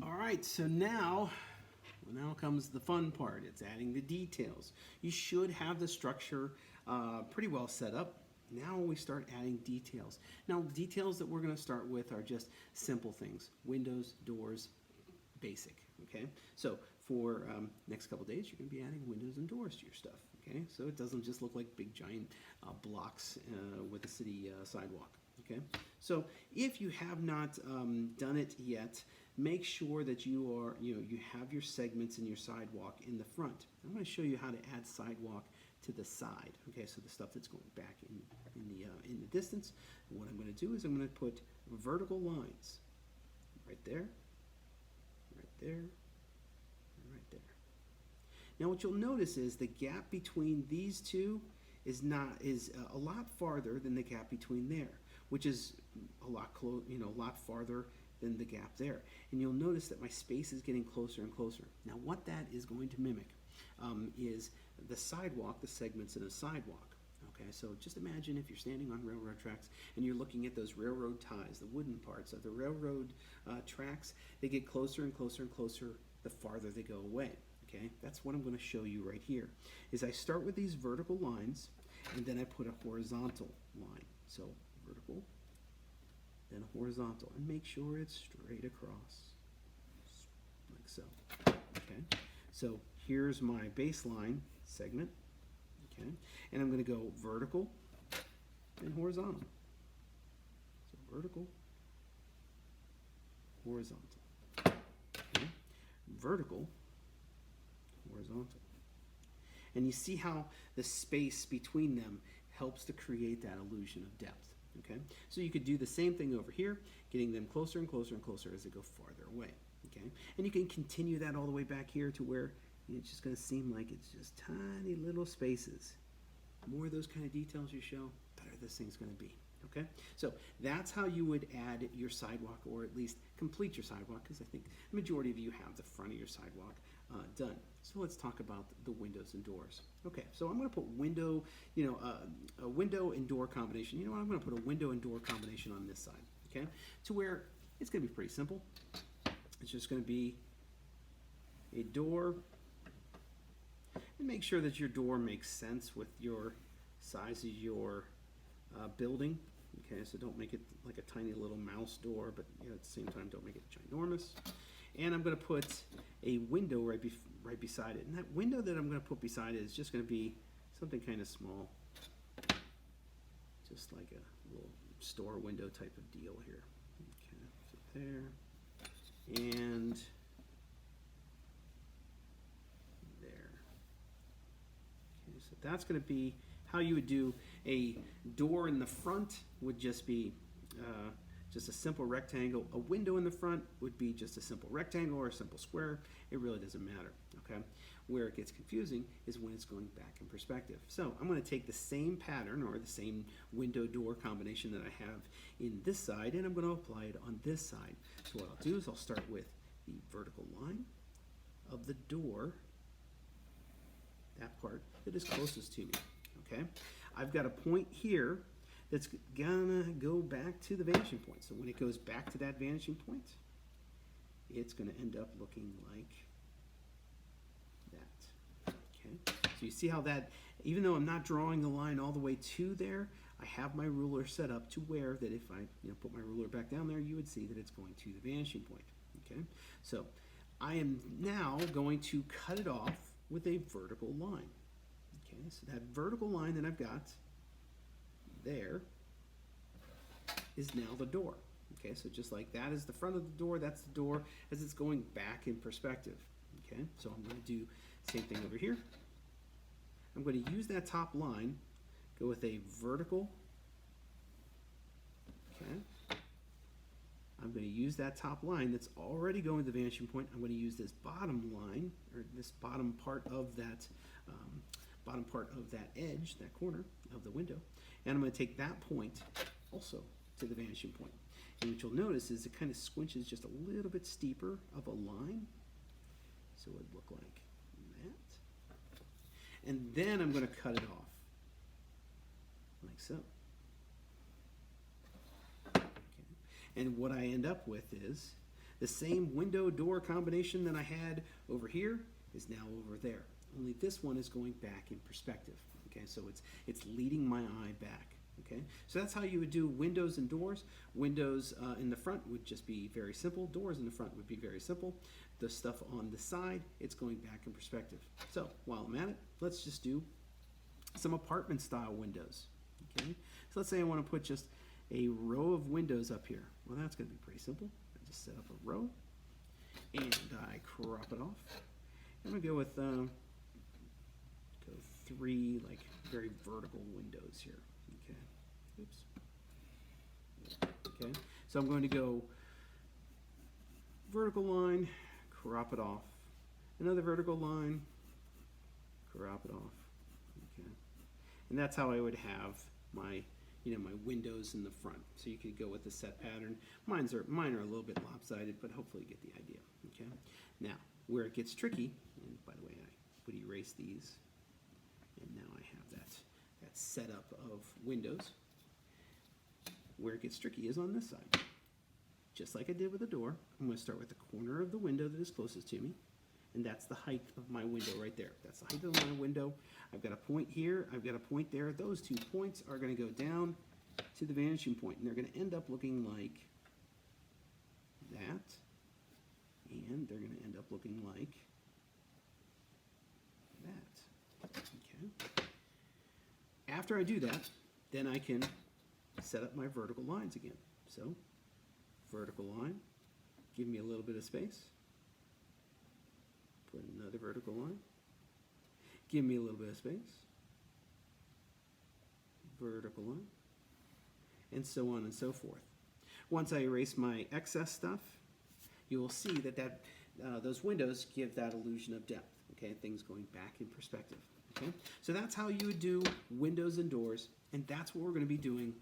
All right, so now comes the fun part. It's adding the details. You should have the structure pretty well set up. Now we start adding details. Now, details that we're going to start with are just simple things: windows, doors, basic. Okay, so for next couple days, you're going to be adding windows and doors to your stuff. Okay, so it doesn't just look like big giant blocks with a city sidewalk. Okay, so if you have not done it yet, make sure that you have your segments in your sidewalk in the front. I'm going to show you how to add sidewalk to the side. Okay, so the stuff that's going back in the distance. And what I'm going to do is I'm going to put vertical lines right there, right there, and right there. Now, what you'll notice is the gap between these two is a lot farther than the gap between there, which is a lot farther than the gap there. And you'll notice that my space is getting closer and closer. Now, what that is going to mimic is the sidewalk, the segments in a sidewalk. Okay, so just imagine if you're standing on railroad tracks and you're looking at those railroad ties, the wooden parts of the railroad tracks. They get closer and closer and closer the farther they go away. Okay, that's what I'm going to show you right here. Is I start with these vertical lines, and then I put a horizontal line. So vertical, then horizontal, and make sure it's straight across, like so. Okay, so here's my baseline segment. Okay, and I'm going to go vertical and horizontal. So vertical, horizontal. Okay. Vertical, horizontal. And you see how the space between them helps to create that illusion of depth. Okay, so you could do the same thing over here, getting them closer and closer and closer as they go farther away. Okay, and you can continue that all the way back here to where it's just going to seem like it's just tiny little spaces. The more of those kind of details you show, better this thing's going to be. Okay, so that's how you would add your sidewalk, or at least complete your sidewalk, because I think the majority of you have the front of your sidewalk done. So let's talk about the windows and doors. Okay, so I'm going to put window, a window and door combination. You know what? I'm going to put a window and door combination on this side. Okay, to where it's going to be pretty simple. It's just going to be a door, and make sure that your door makes sense with your size of your building. Okay, so don't make it like a tiny little mouse door, but at the same time, don't make it ginormous. And I'm going to put a window right beside it. And that window that I'm going to put beside it is just going to be something kind of small, just like a little store window type of deal here. Okay, so there and there. Okay, so that's going to be how you would do a door in the front. Would just be just a simple rectangle. A window in the front would be just a simple rectangle or a simple square. It really doesn't matter, okay? Where it gets confusing is when it's going back in perspective. So I'm going to take the same pattern, or the same window-door combination that I have in this side, and I'm going to apply it on this side. So what I'll do is I'll start with the vertical line of the door, that part that is closest to me, okay? I've got a point here that's gonna go back to the vanishing point. So when it goes back to that vanishing point, it's gonna end up looking like that. Okay, so you see how that, even though I'm not drawing the line all the way to there, I have my ruler set up to where that if I put my ruler back down there, you would see that it's going to the vanishing point. Okay, so I am now going to cut it off with a vertical line. Okay, so that vertical line that I've got there is now the door. Okay, so just like that is the front of the door, that's the door as it's going back in perspective. Okay, so I'm going to do the same thing over here. I'm going to use that top line, go with a vertical. Okay, I'm going to use that top line that's already going to the vanishing point. I'm going to use this bottom line, or this bottom part of that edge, that corner of the window, and I'm going to take that point also to the vanishing point. And what you'll notice is it kind of squinches just a little bit steeper of a line, so it would look like that. And then I'm going to cut it off like so. Okay. And what I end up with is The same window door combination that I had over here is now over there. Only this one is going back in perspective. Okay, so it's leading my eye back. Okay, so that's how you would do windows and doors. Windows in the front would just be very simple. Doors in the front would be very simple. The stuff on the side, it's going back in perspective. So while I'm at it, let's just do some apartment style windows. Okay, so let's say I want to put just a row of windows up here. Well, that's going to be pretty simple. I just set up a row and I crop it off. I'm going to go with go 3 like very vertical windows here. Okay. Oops. Okay. So I'm going to go vertical line, crop it off. Another vertical line, crop it off. Okay. And that's how I would have my my windows in the front. So you could go with the set pattern. Mine are a little bit lopsided, but hopefully you get the idea. Okay. Now, where it gets tricky, and by the way, I would erase these, and now I have that setup of windows. Where it gets tricky is on this side. Just like I did with the door, I'm going to start with the corner of the window that is closest to me, and that's the height of my window right there. That's the height of my window. I've got a point here, I've got a point there. Those 2 points are going to go down to the vanishing point, and they're going to end up looking like that, and they're going to end up looking like that. Okay. After I do that, then I can set up my vertical lines again. So, vertical line, give me a little bit of space. Put another vertical line. Give me a little bit of space. Vertical line. And so on and so forth. Once I erase my excess stuff, you will see that those windows give that illusion of depth. Okay, things going back in perspective. Okay, so that's how you would do windows and doors, and that's what we're going to be doing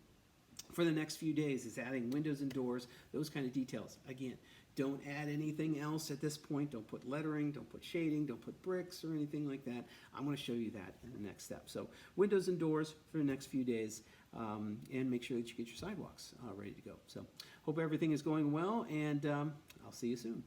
for the next few days, is adding windows and doors, those kind of details. Again, don't add anything else at this point. Don't put lettering, don't put shading, don't put bricks or anything like that. I'm going to show you that in the next step. So windows and doors for the next few days, and make sure that you get your sidewalks ready to go. So hope everything is going well, and I'll see you soon.